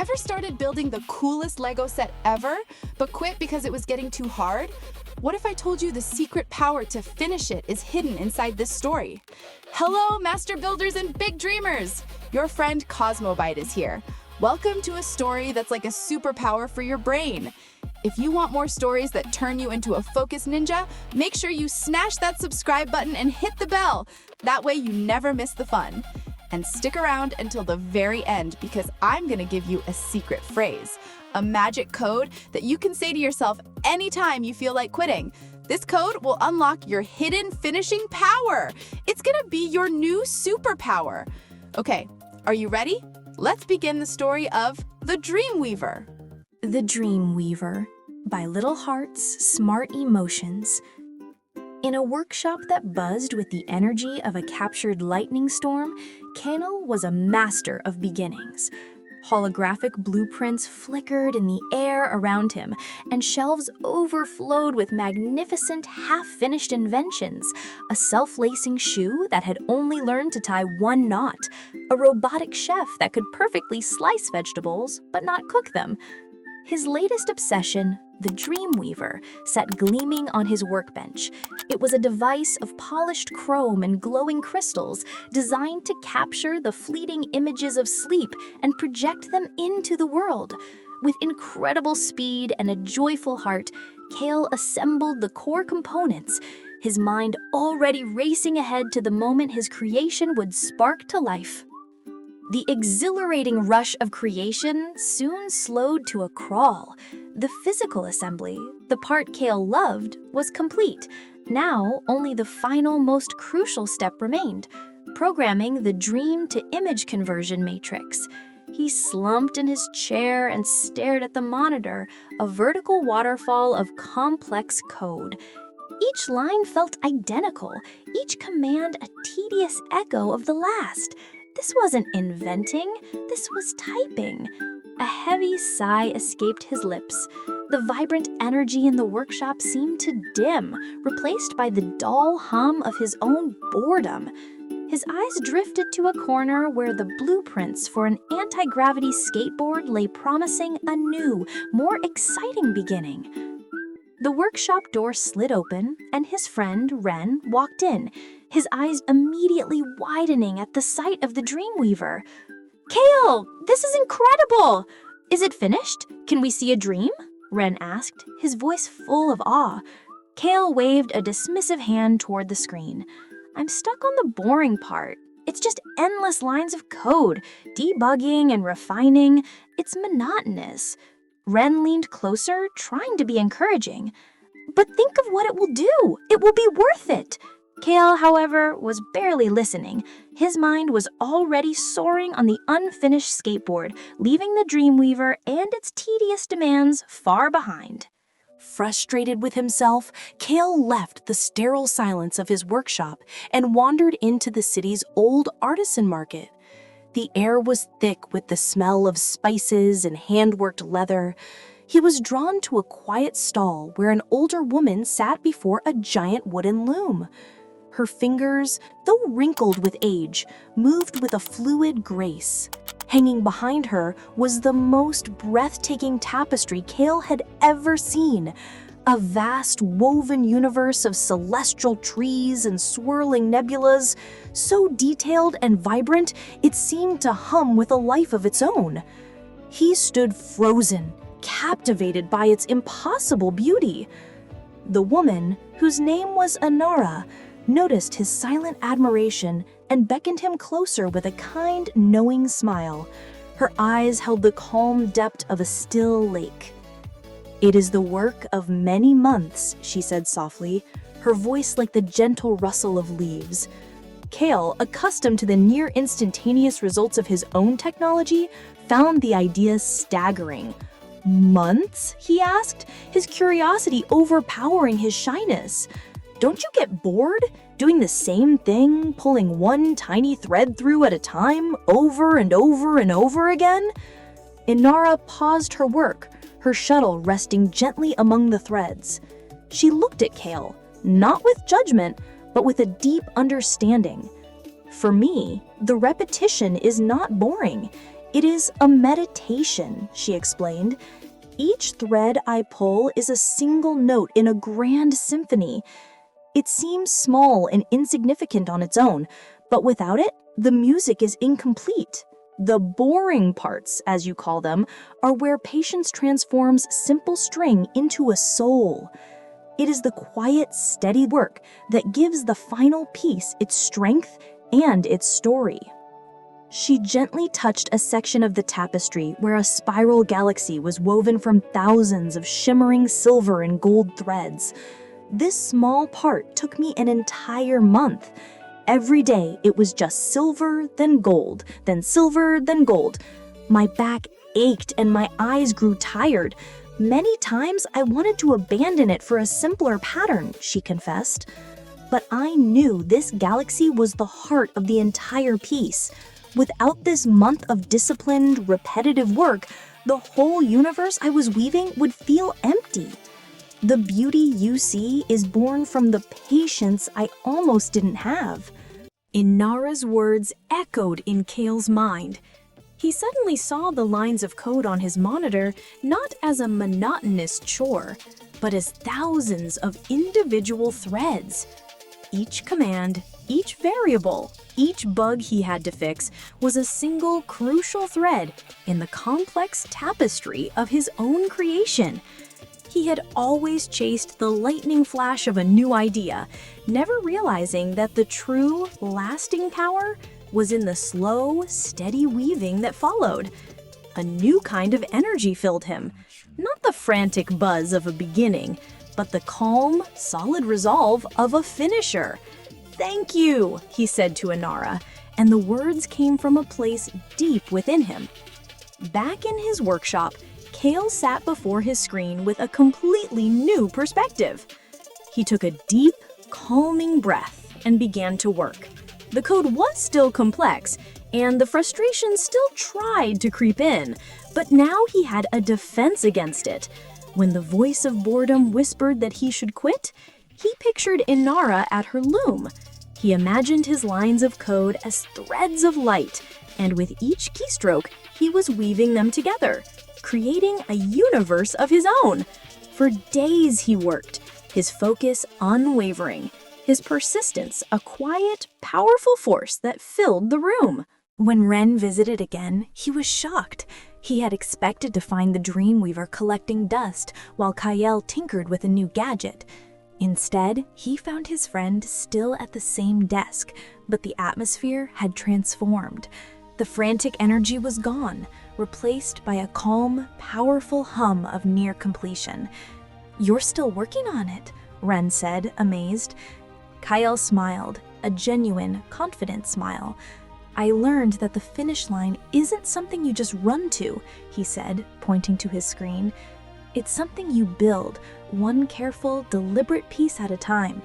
Ever started building the coolest Lego set ever, but quit because it was getting too hard? What if I told you the secret power to finish it is hidden inside this story? Hello, master builders and big dreamers! Your friend Cosmobite is here. Welcome to a story that's like a superpower for your brain. If you want more stories that turn you into a focus ninja, make sure you smash that subscribe button and hit the bell. That way you never miss the fun. And stick around until the very end because I'm gonna give you a secret phrase, a magic code that you can say to yourself anytime you feel like quitting. This code will unlock your hidden finishing power. It's gonna be your new superpower. Okay, are you ready? Let's begin the story of The Dreamweaver. The Dreamweaver by Little Hearts, Smart Emotions. In a workshop that buzzed with the energy of a captured lightning storm, Kael was a master of beginnings. Holographic blueprints flickered in the air around him, and shelves overflowed with magnificent half-finished inventions. A self-lacing shoe that had only learned to tie one knot, a robotic chef that could perfectly slice vegetables but not cook them. His latest obsession, the Dreamweaver, sat gleaming on his workbench. It was a device of polished chrome and glowing crystals designed to capture the fleeting images of sleep and project them into the world. With incredible speed and a joyful heart, Kael assembled the core components, his mind already racing ahead to the moment his creation would spark to life. The exhilarating rush of creation soon slowed to a crawl. The physical assembly, the part Kael loved, was complete. Now, only the final, most crucial step remained, programming the dream-to-image conversion matrix. He slumped in his chair and stared at the monitor, a vertical waterfall of complex code. Each line felt identical, each command a tedious echo of the last. This wasn't inventing, this was typing. A heavy sigh escaped his lips. The vibrant energy in the workshop seemed to dim, replaced by the dull hum of his own boredom. His eyes drifted to a corner where the blueprints for an anti-gravity skateboard lay promising a new, more exciting beginning. The workshop door slid open, and his friend, Ren, walked in, his eyes immediately widening at the sight of the Dreamweaver. "Kael, this is incredible! Is it finished? Can we see a dream?" Ren asked, his voice full of awe. Kael waved a dismissive hand toward the screen. "I'm stuck on the boring part. It's just endless lines of code, debugging and refining. It's monotonous." Ren leaned closer, trying to be encouraging. "But think of what it will do! It will be worth it!" Kael, however, was barely listening. His mind was already soaring on the unfinished skateboard, leaving the Dreamweaver and its tedious demands far behind. Frustrated with himself, Kael left the sterile silence of his workshop and wandered into the city's old artisan market. The air was thick with the smell of spices and hand-worked leather. He was drawn to a quiet stall where an older woman sat before a giant wooden loom. Her fingers, though wrinkled with age, moved with a fluid grace. Hanging behind her was the most breathtaking tapestry Kael had ever seen. A vast woven universe of celestial trees and swirling nebulas, so detailed and vibrant it seemed to hum with a life of its own. He stood frozen, captivated by its impossible beauty. The woman, whose name was Inara, noticed his silent admiration and beckoned him closer with a kind, knowing smile. Her eyes held the calm depth of a still lake. "It is the work of many months," she said softly, her voice like the gentle rustle of leaves. Kael, accustomed to the near instantaneous results of his own technology, found the idea staggering. "Months?" he asked, his curiosity overpowering his shyness. "Don't you get bored doing the same thing, pulling one tiny thread through at a time, over and over and over again?" Inara paused her work, her shuttle resting gently among the threads. She looked at Kael, not with judgment, but with a deep understanding. "For me, the repetition is not boring. It is a meditation, she explained. Each thread I pull is a single note in a grand symphony. It seems small and insignificant on its own, but without it, the music is incomplete. The boring parts, as you call them, are where patience transforms simple string into a soul. It is the quiet, steady work that gives the final piece its strength and its story. She gently touched a section of the tapestry where a spiral galaxy was woven from thousands of shimmering silver and gold threads. This small part took me an entire month. Every day it was just silver, then gold, then silver, then gold. My back ached and my eyes grew tired. Many times I wanted to abandon it for a simpler pattern, she confessed. But I knew this galaxy was the heart of the entire piece. Without this month of disciplined, repetitive work, the whole universe I was weaving would feel empty. The beauty you see is born from the patience I almost didn't have. Inara's words echoed in Kael's mind. He suddenly saw the lines of code on his monitor not as a monotonous chore, but as thousands of individual threads. Each command, each variable, each bug he had to fix was a single crucial thread in the complex tapestry of his own creation. He had always chased the lightning flash of a new idea, never realizing that the true, lasting power was in the slow, steady weaving that followed. A new kind of energy filled him, not the frantic buzz of a beginning, but the calm, solid resolve of a finisher. "Thank you," he said to Inara, and the words came from a place deep within him. Back in his workshop, Kael sat before his screen with a completely new perspective. He took a deep, calming breath and began to work. The code was still complex, and the frustration still tried to creep in, but now he had a defense against it. When the voice of boredom whispered that he should quit, he pictured Inara at her loom. He imagined his lines of code as threads of light, and with each keystroke, he was weaving them together, creating a universe of his own. For days he worked, his focus unwavering, his persistence a quiet, powerful force that filled the room. When Ren visited again, he was shocked. He had expected to find the Dreamweaver collecting dust while Kael tinkered with a new gadget. Instead, he found his friend still at the same desk, but the atmosphere had transformed. The frantic energy was gone, replaced by a calm, powerful hum of near completion. "You're still working on it," Ren said, amazed. Kael smiled, a genuine, confident smile. "I learned that the finish line isn't something you just run to," he said, pointing to his screen. "It's something you build, one careful, deliberate piece at a time."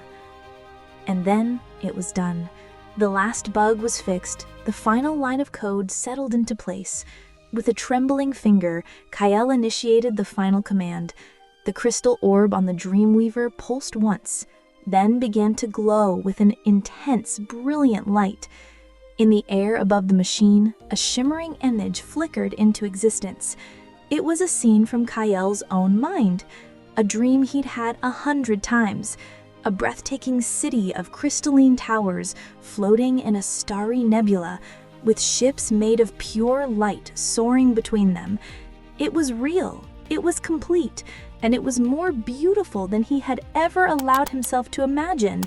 And then it was done. The last bug was fixed, the final line of code settled into place. With a trembling finger, Kael initiated the final command. The crystal orb on the Dreamweaver pulsed once, then began to glow with an intense, brilliant light. In the air above the machine, a shimmering image flickered into existence. It was a scene from Kael's own mind, a dream he'd had 100 times, a breathtaking city of crystalline towers floating in a starry nebula, with ships made of pure light soaring between them. It was real, it was complete, and it was more beautiful than he had ever allowed himself to imagine.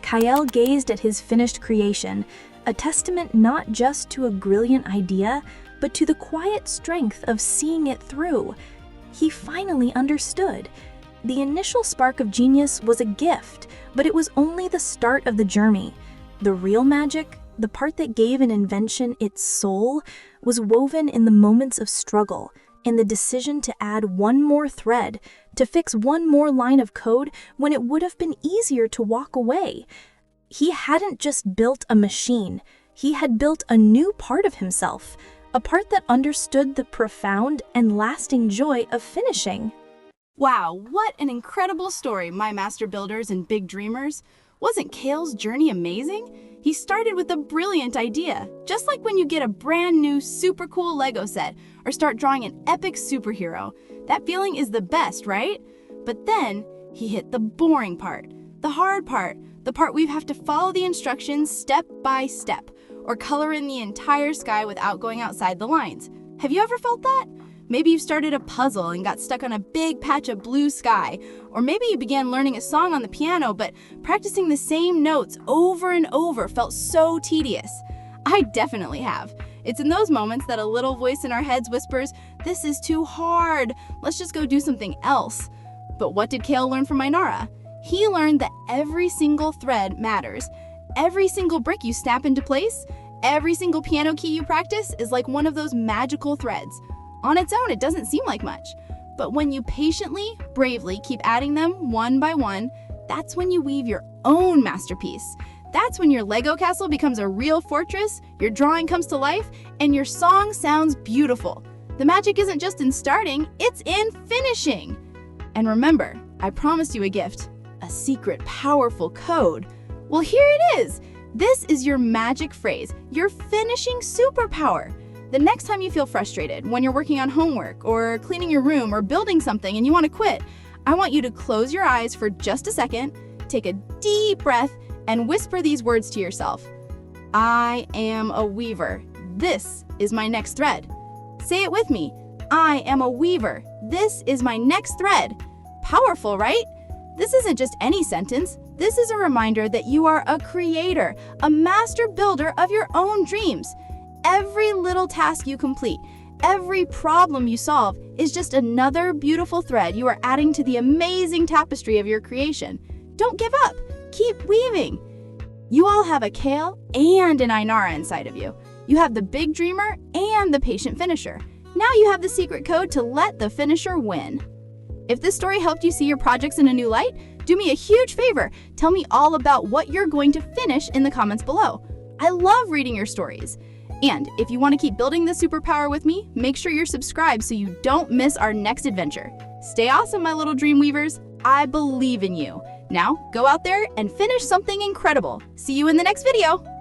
Kael gazed at his finished creation, a testament not just to a brilliant idea, but to the quiet strength of seeing it through. He finally understood. The initial spark of genius was a gift, but it was only the start of the journey. The real magic, the part that gave an invention its soul, was woven in the moments of struggle, in the decision to add one more thread, to fix one more line of code when it would have been easier to walk away. He hadn't just built a machine, he had built a new part of himself, a part that understood the profound and lasting joy of finishing. Wow, what an incredible story, my master builders and big dreamers. Wasn't Kael's journey amazing? He started with a brilliant idea, just like when you get a brand new super cool Lego set or start drawing an epic superhero. That feeling is the best, right? But then he hit the boring part, the hard part, the part where you have to follow the instructions step by step or color in the entire sky without going outside the lines. Have you ever felt that? Maybe you started a puzzle and got stuck on a big patch of blue sky. Or maybe you began learning a song on the piano, but practicing the same notes over and over felt so tedious. I definitely have. It's in those moments that a little voice in our heads whispers, "This is too hard. Let's just go do something else." But what did Kael learn from Inara? He learned that every single thread matters. Every single brick you snap into place, every single piano key you practice is like one of those magical threads. On its own, it doesn't seem like much. But when you patiently, bravely keep adding them one by one, that's when you weave your own masterpiece. That's when your Lego castle becomes a real fortress, your drawing comes to life, and your song sounds beautiful. The magic isn't just in starting, it's in finishing. And remember, I promised you a gift, a secret, powerful code. Well, here it is. This is your magic phrase, your finishing superpower. The next time you feel frustrated, when you're working on homework or cleaning your room or building something and you want to quit, I want you to close your eyes for just a second, take a deep breath, and whisper these words to yourself. I am a weaver. This is my next thread. Say it with me. I am a weaver. This is my next thread. Powerful, right? This isn't just any sentence. This is a reminder that you are a creator, a master builder of your own dreams. Every little task you complete, every problem you solve is just another beautiful thread you are adding to the amazing tapestry of your creation. Don't give up. Keep weaving. You all have a Kael and an Inara inside of you. You have the big dreamer and the patient finisher. Now you have the secret code to let the finisher win. If this story helped you see your projects in a new light, do me a huge favor. Tell me all about what you're going to finish in the comments below. I love reading your stories. And if you want to keep building this superpower with me, make sure you're subscribed so you don't miss our next adventure. Stay awesome, my little dream weavers. I believe in you. Now, go out there and finish something incredible. See you in the next video.